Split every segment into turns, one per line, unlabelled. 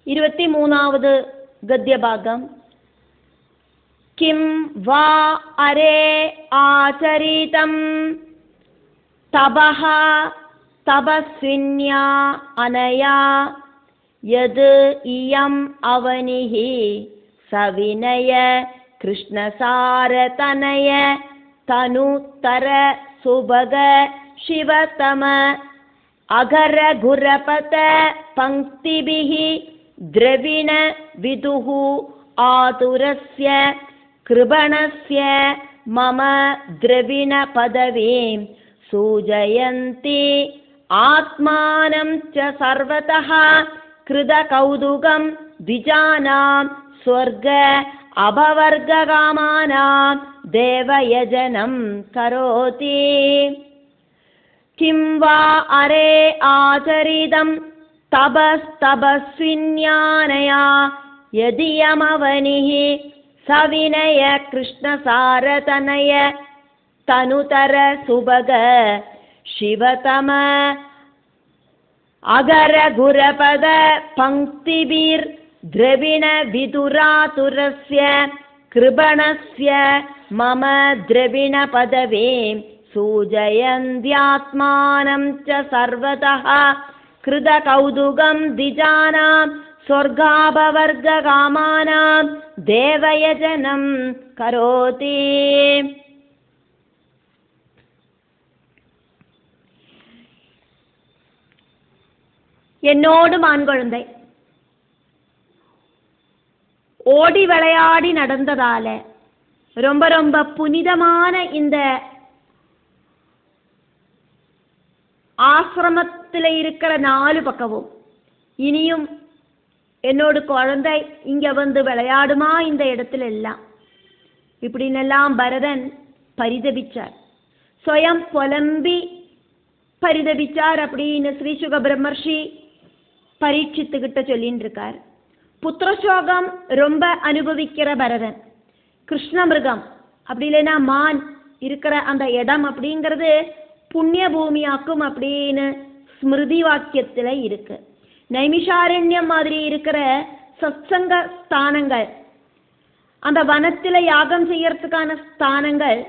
23வது ഗദ്യഭാഗം. Kim വാ അരേ ആചരിതം തപഃ തപസ്വിന്യാ അനയാ യത് ഇയം അവനിഃ സവിനയ കൃഷ്ണസാരതനയ തനുത്തര സുഭഗ ശിവതമ അഗര ഘുരപത പംക്തിഭിഃ ദ്രവിണ വിദുഃ ആതുരസ്യ കൃപണസ്യ മമ ദ്രവിണ പദവീം സൂചയന്തി ആത്മാനം ച സർവതഃ കൃത കൗതുകം ദ്വിജാനാം സ്വർഗ അപവർഗകാമാനാം ദേവയജനം കരോതി. കിം വാ അരേ ആചരിതം തപസ്തപസ്വിന്യാനയാ യദിയമവനിഃ സവിനയ കൃഷ്ണസാരതനയ തനുതര സുഭഗ ശിവതമ അഗര ഘുരപദ പംക്തിഭിർ ദ്രവിണ വിദുരാതുരസ്യ കൃപണസ്യ മമ ദ്രവിണ പദവീം സൂചയന്ത്യാത്മാനം ച സർവതഃ കൃത കൗതുകം ദ്വിജാനാം സ്വർഗാപവർഗകാമാനാം ദേവയജനം കരോതി. என்னோடு மான் குழந்தை ஓடி விளையாடி நடந்ததால ரொம்ப ரொம்ப புனிதமான இந்த ஆசிரமத்தில் இருக்கிற 4 பக்கமும் இனியும் என்னோட குழந்தை இங்க வந்து விளையாடுமா இந்த இடத்துல எல்லாம் இப்படின்னெல்லாம் பரதன் பரிதபிச்சார். ஸ்வயம் புலம்பி பரிதபிச்சார் அப்படின்னு ஸ்ரீ சுக பிரம்மர்ஷி பரீட்சித்துக்கிட்ட சொல்லின்னு இருக்கார். புத்திரசோகம் ரொம்ப அனுபவிக்கிற பரதன் கிருஷ்ணமிருகம் அப்படி இல்லைன்னா மான் இருக்கிற அந்த இடம் அப்படிங்கிறது புண்ணிய பூமியாக்கும் அப்படின்னு ஸ்மிருதி வாக்கியத்துல இருக்கு. நைமிஷாரண்யம் மாதிரி இருக்கிற சத்சங்க ஸ்தானங்கள், அந்த வனத்துல யாகம் செய்யறதுக்கான ஸ்தானங்கள்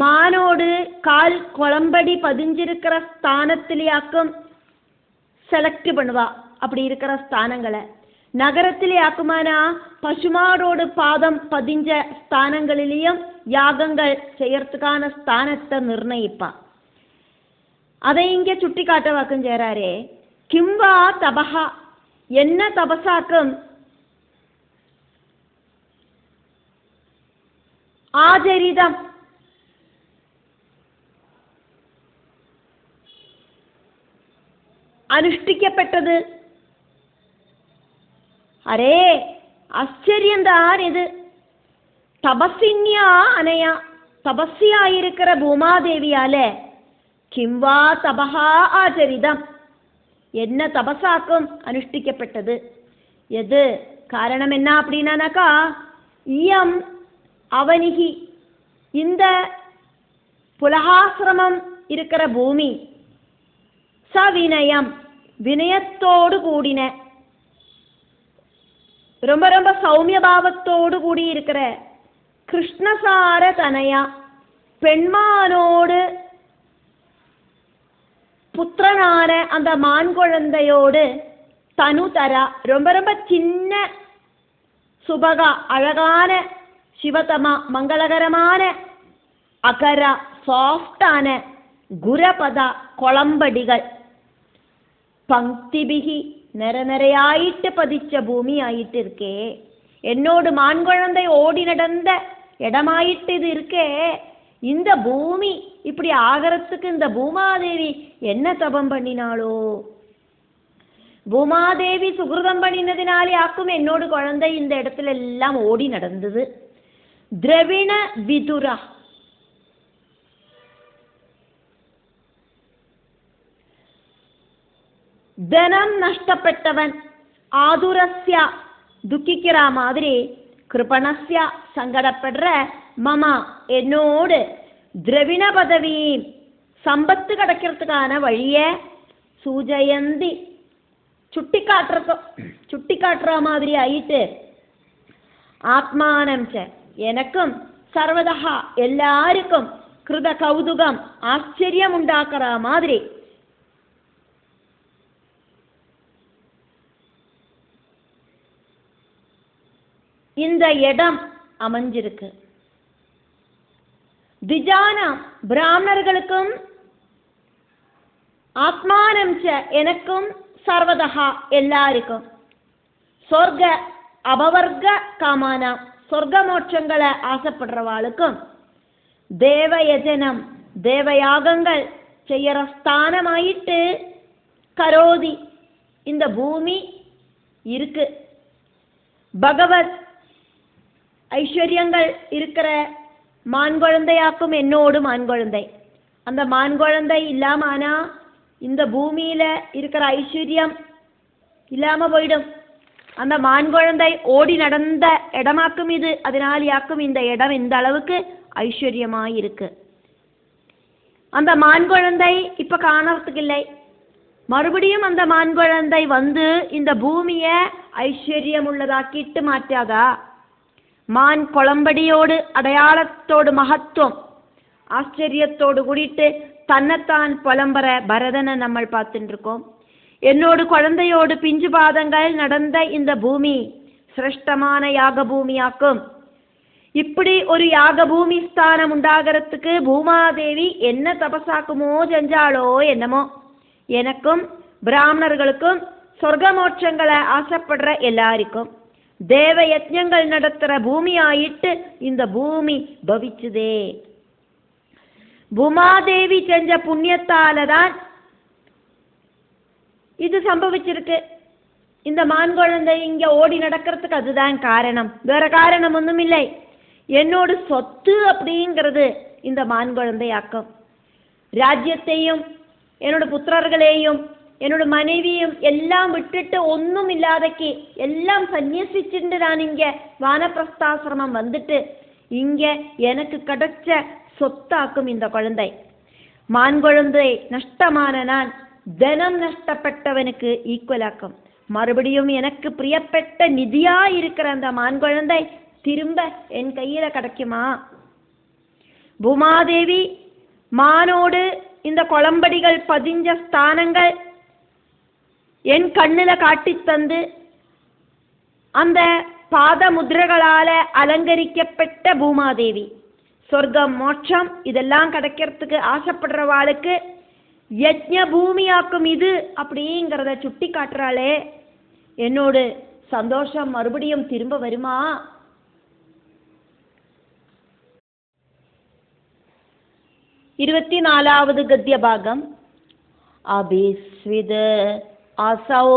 மானோடு கால் குளம்படி பதிஞ்சிருக்கிற ஸ்தானத்திலேயாக்கும் செலக்ட் பண்ணுவா. அப்படி இருக்கிற ஸ்தானங்களை நகரத்திலே ஆக்குமானா பசுமாடோடு பாதம் பதிஞ்ச ஸ்தானங்களிலேயும் யாகங்கள் செய்யறதுக்கான ஸ்தானத்தை நிர்ணயிப்பா. அதை இங்க சுட்டி காட்ட வாக்கும் சேராரே. கிம்வா தபஹா, என்ன தபசாக்கும் ஆச்சரிதம் അനുഷ്ഠിക്കപ്പെട്ടത്. അരേ ആശ്ചര്യംதான் ഇത്. തപസ്വിന്യാ അനയ, തപസ്യായിരിக்கிற பூமாதேவியால கிம்வா தபஹா ஆச்சரிதம், என்ன தபசாக்கும் அனுஷ்டிக்கப்பட்டது. எது காரணம் என்ன அப்படின்னாக்கா, இயம் அவனிகி, இந்த புலகாசிரமம் இருக்கிற பூமி சவினயம், வினயத்தோடு கூடின, ரொம்ப ரொம்ப சௌமிய பாவத்தோடு கூடி இருக்கிற கிருஷ்ணசார தனயா, பெண்மானோடு புத்திரனான அந்த மான் குழந்தையோடு தனுதரா, ரொம்ப ரொம்ப சின்ன சுபகா அழகான சிவதமா மங்களகரமான அகரா சாஃப்டான குரபதா குளம்படிகள் பங்கிபிகி நிறநிறையாயிட்டு பதிச்ச பூமி ஆயிட்டு இருக்கே. என்னோடு மான் குழந்தை ஓடி நடந்த இடமாயிட்டு இது இருக்கே. இந்த பூமி இப்படி ஆகிறதுக்கு இந்த பூமாதேவி என்ன தபம் பண்ணினாளோ? பூமாதேவி சுகிருதம் பண்ணினதினாலே ஆக்கும் என்னோடு குழந்தை இந்த இடத்துல எல்லாம் ஓடி நடந்தது. திரவிண விதுரா, தனம் நஷ்டப்பட்டவன், ஆதுரஸ்யா துக்கிக்கிற மாதிரி, கிருபணஸ்யா சங்கடப்படுற, மமா என்னோடு, திரவிண பதவி சம்பத்து கிடைக்கிறதுக்கான வழிய சூஜயந்தி ചുട്ടിക്കാട്ടുற மாதிரி ആയിട്ട് ആത്മാനം ച എനക്കും സർവതഃ എല്ലാവർക്കും കൃത കൗതുകം ആശ്ചര്യമുണ്ടാക്കற மாதிரி இந்த இடம் அமைஞ்சிருக்கு. திஜானம் பிராமணர்களுக்கும் ஆத்மானம் ச எனக்கும் സർവതഃ എല്ലാവർക്കും സ്വർഗ അപവർഗ കാമാന സ്വർഗമോക്ഷങ്ങളെ ആശപ്പെടുറവാൾക്കും ദേവയജനം ദേവയാഗങ്ങൾ ചെയ്യற ஸ்தானமாயிட்டு கரோதி இந்த பூமி இருக்கு. பகவத் ஐஸ்வர்யங்கள் இருக்கிற மான் குழந்தையாக்கும் என்னோடு மான் குழந்தை. அந்த மான் குழந்தை இல்லாமனா இந்த பூமியில இருக்கிற ஐஸ்வர்யம் இல்லாம போயிடும். அந்த மான் குழந்தை ஓடி நடந்த இடமாக்கும் இது. அதனால் யாக்கும் இந்த இடம் இந்த அளவுக்கு ஐஸ்வர்யமாய் இருக்கு. அந்த மான் குழந்தை இப்ப காணறதுக்கு இல்லை. மறுபடியும் அந்த மான் குழந்தை வந்து இந்த பூமியை ஐஸ்வர்யம் உள்ளதாக்கிட்டு மாറ്റാതാ. மான் குளம்படியோடு அடையாளத்தோடு மகத்துவம் ஆச்சரியத்தோடு கூடிட்டு தன்னைத்தான் புலம்புற பரதனை நம்ம பார்த்துட்டு இருக்கோம். என்னோடு குழந்தையோடு பிஞ்சு பாதங்கள் நடந்த இந்த பூமி சிரேஷ்டமான யாக பூமியாக்கும். இப்படி ஒரு யாக பூமி ஸ்தானம் உண்டாகிறதுக்கு பூமாதேவி என்ன தபசாக்குமோ செஞ்சாலோ என்னமோ எனக்கும் பிராமணர்களுக்கும் சொர்க்கமோட்சங்களை ஆசைப்படுற எல்லாருக்கும் தேவ யஜ்ஞங்கள் நடத்துற பூமி ஆயிட்டு இந்த பூமி பவிச்சுதே. பூமாதேவி செஞ்ச புண்ணியத்தாலதான் இது சம்பவிச்சிருக்கு. இந்த மான் குழந்தை இங்க ஓடி நடக்கிறதுக்கு அதுதான் காரணம், வேற காரணம் ஒன்றும் இல்லை. என்னோட சொத்து அப்படிங்கிறது இந்த மான் குழந்தையாக்கும். ராஜ்யத்தையும் என்னோட புத்திரர்களையும் என்னோட மனைவியும் எல்லாம் விட்டுட்டு ஒன்றும் இல்லாதக்கு எல்லாம் சந்நியசிச்சுட்டு நான் இங்க வானப்பிரஸ்தாசிரமம் வந்துட்டு இங்க எனக்கு கிடைச்ச சொத்தாக்கும் இந்த குழந்தை. மான் குழந்தை நஷ்டமான நான் தனம் நஷ்டப்பட்டவனுக்கு ஈக்குவலாக்கும். மறுபடியும் எனக்கு பிரியப்பட்ட நிதியா இருக்கிற அந்த மான் குழந்தை திரும்ப என் கையில கிடைக்குமா? பூமாதேவி மானோடு இந்த குளம்படிகள் பதிஞ்ச ஸ்தானங்கள் என் கண்ணுல காட்டி தந்து அந்த பாத முத்திரைகளால அலங்கரிக்கப்பட்ட பூமாதேவி சொர்க்கம் மோட்சம் இதெல்லாம் கிடைக்கிறதுக்கு ஆசைப்படுறவாளுக்கு யஜ்ஞ பூமியாக்கும் இது அப்படிங்கிறத சுட்டி காட்டுறாளே. என்னோட சந்தோஷம் மறுபடியும் திரும்ப வருமா? இருபத்தி நாலாவது கத்திய பாகம். அபிஸ்வித் असौ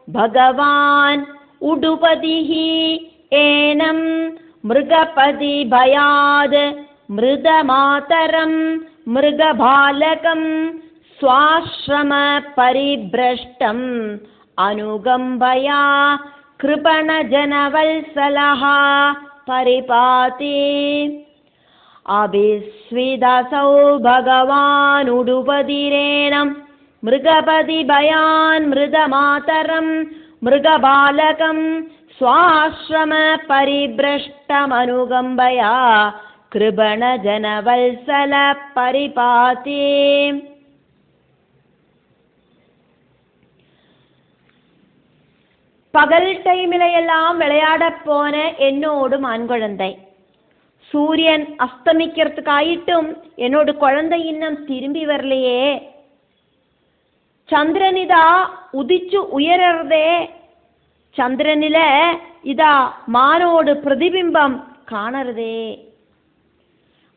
भगवान् उडुपतिः एनं मृगपति भयाद् मृदमातरं मृगबालकं स्वाश्रम परिभ्रष्टम् अनुगम्बया कृपणजनवत्सलः परिपाति. अभिस्विदसौ भगवान् उडुपतिरेनं मृगपति भयान् मृदमातरं मृगबालकं स्वाश्रम परिभ्रष्टमनुगम्बया कृपणजनवत्सल परिपाति. பகல் டைமில எல்லாம் விளையாட போன என்னோடு மான் குழந்தை சூரியன் அஸ்தமிக்கிறதுக்காயிட்டும் என்னோட குழந்தை இன்னும் திரும்பி வரலையே. சந்திரனிதா உதிச்சு உயரறதே. சந்திரனில இதா மானோடு பிரதிபிம்பம் காணறதே.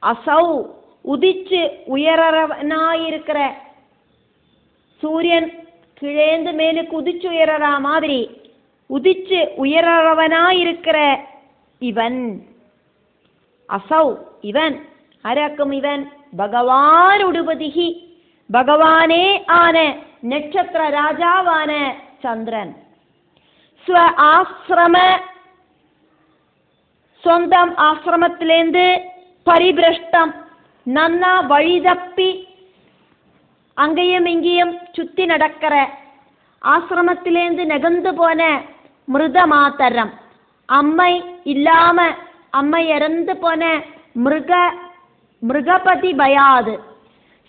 அசௌ உதிச்சு உயரவனாயிருக்கிற சூரியன் கிழேந்து மேலுக்கு உதிச்சு உயரறா மாதிரி உதிச்சு உயரவனாயிருக்கிற இவன் அசௌ இவன் ஆராக்கும் இவன் பகவான் உடுபதிகி பகவானே ஆன நட்சத்திர ராஜாவான சந்திரன். ஸ்வ ஆசிரம சொந்தம் ஆசிரமத்திலேந்து பரிபிரஷ்டம் நன்னா வழிதப்பி அங்கேயும் இங்கேயும் சுத்தி நடக்கிற ஆசிரமத்திலேந்து நெகந்து போன மிருத மாத்தரம், அம்மை இல்லாம அம்மை இறந்து போன மிருகபதி பயாது.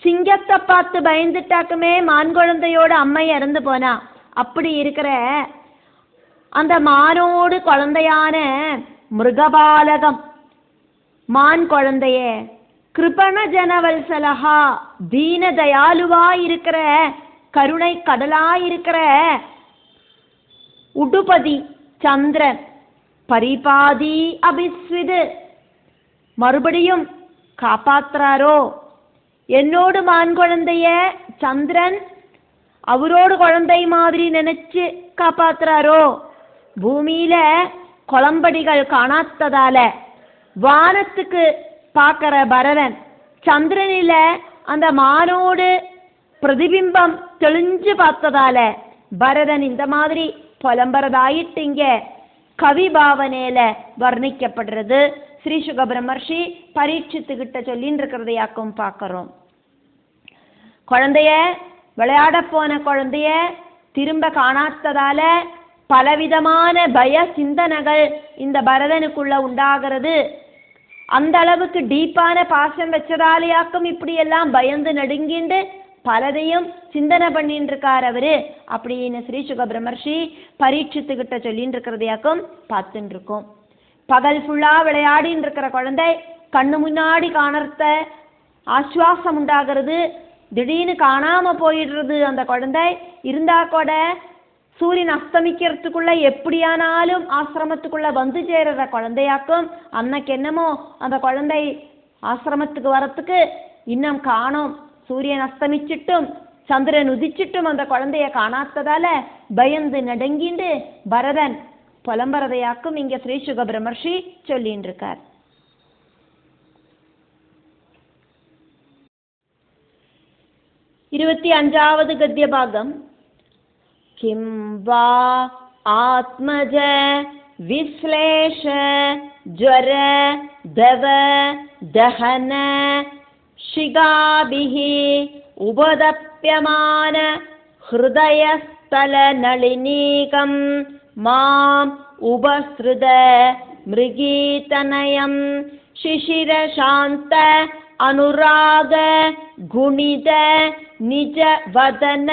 சிங்கத்தை பார்த்து பயந்துட்டாக்குமே மான் குழந்தையோட அம்மை இறந்து போனா. அப்படி இருக்கிற அந்த மானோடு குழந்தையான மிருகபாலகம் மான் குழந்தைய கிருபண ஜனவல்சலஹா தீன தயாலுவா இருக்கிற கருணை கடலாயிருக்கிற உடுபதி சந்திரன் பரிபாதி அபிஸ்விது மறுபடியும் காப்பாத்துறாரோ. என்னோடு மான் குழந்தைய சந்திரன் அவரோடு குழந்தை மாதிரி நினைச்சு காப்பாத்துறாரோ. பூமியில குளம்படிகள் காணாத்ததால வானத்துக்கு பார்க்கிற பரதன் சந்திரனில அந்த மானோடு பிரதிபிம்பம் தெளிஞ்சு பார்த்ததால பரதன் இந்த மாதிரி புலம்புறதாயிட்டு இங்க கவி பாவனையில வர்ணிக்கப்படுறது. ஸ்ரீ சுக பிரம்மர்ஷி பரீட்சித்துக்கிட்ட சொல்லின்னு இருக்கிறதையாக்கும் பார்க்கிறோம். குழந்தைய விளையாட போன குழந்தைய திரும்ப காணாத்ததால பலவிதமான பய சிந்தனைகள் இந்த பரதனுக்குள்ள உண்டாகிறது. அந்த அளவுக்கு டீப்பான பாசம் வச்சதாலேயாக்கும் இப்படி எல்லாம் பயந்து நடுங்கிண்டு பலதையும் சிந்தனை பண்ணிட்டு இருக்கார் அவரு அப்படின்னு ஸ்ரீ சுக பிரம்மர்ஷி பரீட்சித்துக்கிட்ட சொல்லிட்டு இருக்கிறதையாக்கும் பார்த்துட்டு இருக்கோம். பகல் ஃபுல்லா விளையாடின்னு இருக்கிற குழந்தை கண்ணு முன்னாடி காணறத ஆஸ்வாசம் உண்டாகிறது. திடீர்னு காணாம போயிடுறது அந்த குழந்தை. இருந்தா கூட சூரியன் அஸ்தமிக்கிறதுக்குள்ள எப்படியானாலும் ஆசிரமத்துக்குள்ள வந்து சேர்ற குழந்தையாக்கும் அன்னைக்கு என்னமோ அந்த குழந்தை ஆசிரமத்துக்கு வரத்துக்கு இன்னும் காணோம். சூரியன் அஸ்தமிச்சிட்டும் சந்திரன் உதிச்சிட்டும் அந்த குழந்தைய காணாத்ததால பயந்து நடுங்கிண்டு பரதன் புலம்பரதையாக்கும் இங்க ஸ்ரீ சுக பிரம்மர்ஷி சொல்லின்னு இருக்கார். 25வது கத்திய பாகம். கிம் வா ஆத்மஜ விஸ்லேஷ ஜ்வர தவ தஹன ஷிகாபிஹி உபதப்யமான ஹிருதயஸ்தல நளினீகம் மாம் உபஸ்ருத மிருகீதனயம் சிசிர சாந்த அனுராக குணித நிஜ வதன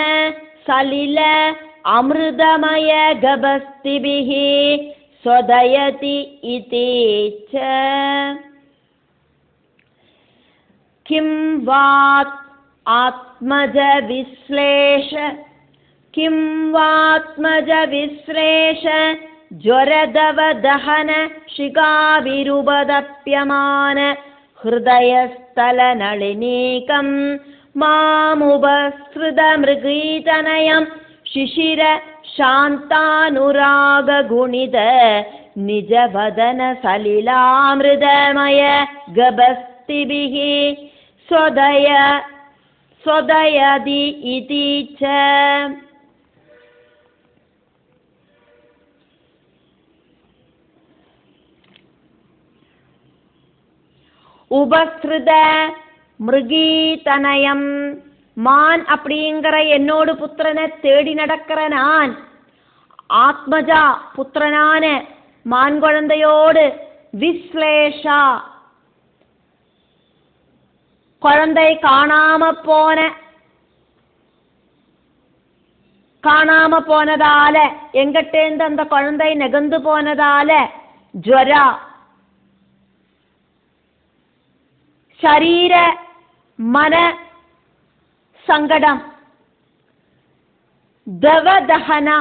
சலில அமிர்தமய கபஸ்திபிஹி ஸ்வதயதி இதேச்ச. கிம் வாத் ஆத்மஜ விஸ்லேஷ கிம் வாத்மஜ விஸ்லேஷ ஜ்வரதவ தஹன ஷிகாவிருபதப்யமான ஹிருதயஸ்தல நளினீகம் மாமுபஸ்ருத மிருகீதனயம் சிசிர சாந்தானுராக குணித நிஜவதன சலிலாமிருதமய கபஸ்திபிஹி ஸ்வதயதி இதீச்ச. உபஸ்ருத மிருகீதனயம் மான் அப்படிங்கிற என்னோடு புத்திரனை தேடி நடக்கிற நான் ஆத்மஜா புத்திரனான மான் குழந்தையோடு விஸ்லேஷா குழந்தை காணாம போனதால எங்கிட்டேந்து அந்த குழந்தை நெகந்து போனதால ஜ்வரா சரீர மன சங்கடம் தவதஹனா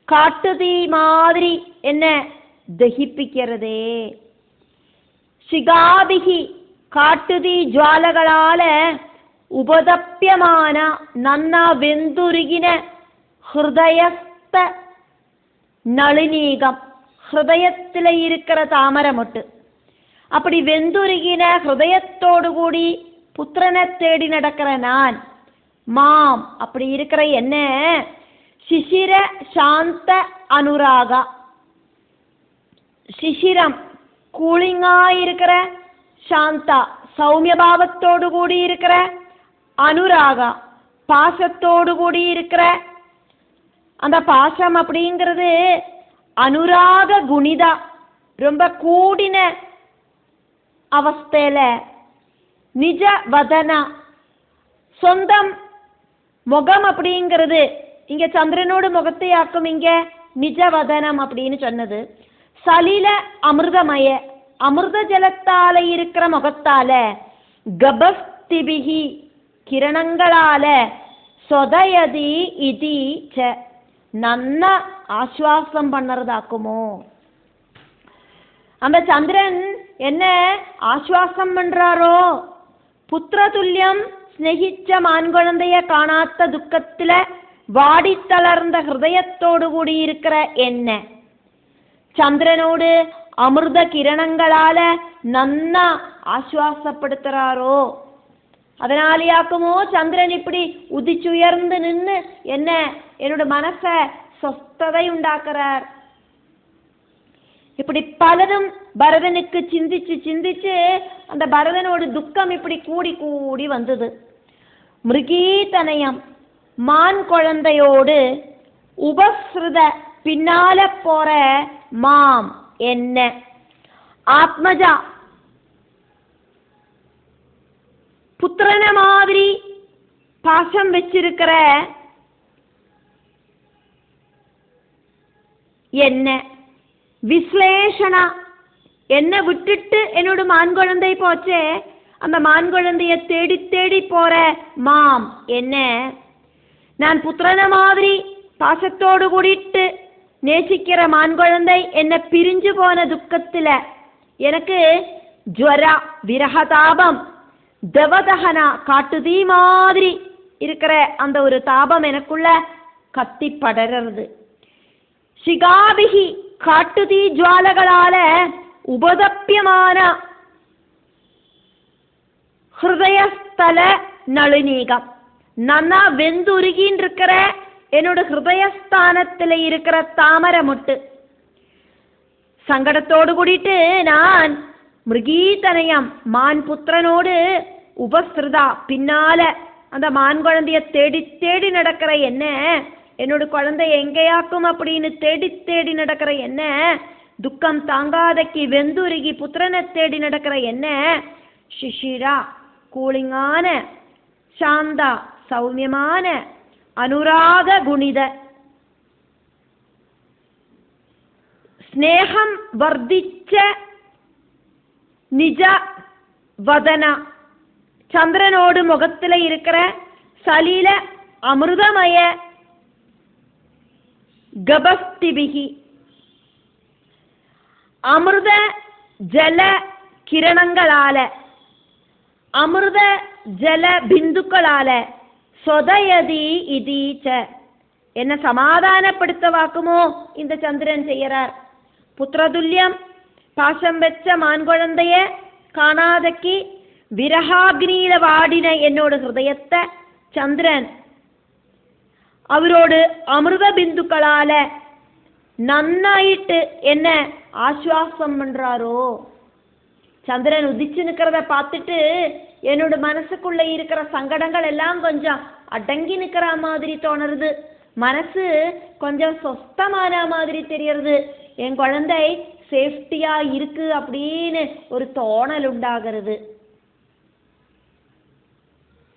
காட்டுதீ மாதிரி என்ன தகிப்பிக்கிறதே. சிகாபிகி காட்டுதீ ஜுவாலகளால உபதப்யமான நன்னா வெந்துருகின ஹிருதயஸ்த நளினீகம் ஹிருதயத்தில் இருக்கிற தாமரை மொட்டு அப்படி வெந்துருகின ஹிருதயத்தோடு கூடி புத்திரனை தேடி நடக்கிற நான் மாம் அப்படி இருக்கிற என்ன சிசிர சாந்த அனுராகா சிசிரம் கூலிங்கா இருக்கிற சாந்தா சௌமிய பாவத்தோடு கூடி இருக்கிற அனுராகா பாசத்தோடு கூடி இருக்கிற அந்த பாசம் அப்படிங்கிறது அனுராக குணிதா, ரொம்ப கூடின அவஸ்தையில நிஜ வதனா, சொந்தம் முகம் அப்படிங்கிறது இங்க சந்திரனோடு முகத்தை ஆக்கும், இங்க நிஜவதனம் அப்படின்னு சொன்னது. சலில அமிர்தமய, அமிர்த ஜலத்தால இருக்கிற முகத்தால, கபஸ்திபிகி கிரணங்களால, சொதயதி இதி ச நன்ன ஆஸ்வாசம் பண்ணறதாக்குமோ. அந்த சந்திரன் என்ன ஆஸ்வாசம் பண்றாரோ, புத்திரதுல்யம் ஸ்நேகிச்ச மான் குழந்தைய காணாத்த துக்கத்துல வாடி தளர்ந்த ஹிருதயத்தோடு கூடி இருக்கிற என்ன சந்திரனோடு அமிர்த கிரணங்களால நன்னா ஆஸ்வாசப்படுத்துறாரோ. அதனாலேயாக்குமோ சந்திரன் இப்படி உதிச்சுயர்ந்து நின்று என்ன என்னோட மனச சொஸ்ததை உண்டாக்குறார். இப்படி பலரும் பரதனுக்கு சிந்திச்சு சிந்திச்சு அந்த பரதனோட துக்கம் இப்படி கூடி கூடி வந்தது. மிருகீதனயம் மான் குழந்தையோடு உபஸ்ருத பின்னால போற மாம் என்ன ஆத்மஜா புத்திரன மாதிரி பாசம் வச்சிருக்கிற என்ன விஸ்லேஷனா, என்ன விட்டுட்டு என்னோட மான் குழந்தை போச்சே, அந்த மான் குழந்தைய தேடி தேடி போற மாம் என்ன நான் புத்திரன மாதிரி பாசத்தோடு கூடிட்டு நேசிக்கிற மான் குழந்தை என்ன பிரிஞ்சு போன துக்கத்துல எனக்கு ஜுவரா விரகதாபம் தவதகனா காட்டுதீ மாதிரி இருக்கிற அந்த ஒரு தாபம் எனக்குள்ள கத்தி படறது. சிகாபிகி காட்டுதீ ஜுவாலகளால உபதப்பியமான ஹிருதயஸ்தல நளினீகம் நன்னா வெந்துருகின் இருக்கிற என்னோட ஹிருதயஸ்தானத்தில் இருக்கிற தாமரை முட்டு சங்கடத்தோடு கூடிட்டு நான் மிருகீதனயம் மான் புத்திரனோடு உபஸ்ருதா பின்னால அந்த மான் குழந்தைய தேடி தேடி நடக்கிற என்ன என்னோட குழந்தை எங்கேயாக்கும் அப்படின்னு தேடி தேடி நடக்கிற என்ன துக்கம் தாங்காதக்கி வெந்துருகி புத்திரனை தேடி நடக்கிற என்ன சிஷிரா கூலிங்கான சாந்தா சௌமியமான அனுராக குணித ஸ்நேகம் வர்த்திச்ச நிஜ வதன சந்திரனோடு முகத்துல இருக்கிற சலீல அமிர்தமய கபஸ்திபிகி அமிர்த ஜல கிரணங்களால அமிர்த ஜல பிந்துக்களால சொதயதி இதீச்ச என்ன சமாதானப்படுத்தவாக்குமோ இந்த சந்திரன் செய்யறார். புத்திரதுல்யம் பாசம் வச்ச மான் குழந்தைய காணாதக்கி விரகாக்னியில வாடின என்னோட ஹிருதயத்தை சந்திரன் அவரோடு அமிர்த பிந்துக்களால நன்னாயிட்டு என்ன ஆஸ்வாசம் பண்றாரோ. சந்திரன் உதிச்சு நிக்கிறத பார்த்துட்டு என்னோட மனசுக்குள்ள இருக்கிற சங்கடங்கள் எல்லாம் கொஞ்சம் அடங்கி நிக்கிற மாதிரி தோணுறது. மனசு கொஞ்சம் சொஸ்தமான மாதிரி தெரியறது. என் குழந்தை சேஃப்டியா இருக்கு அப்படின்னு ஒரு தோணல் உண்டாகிறது.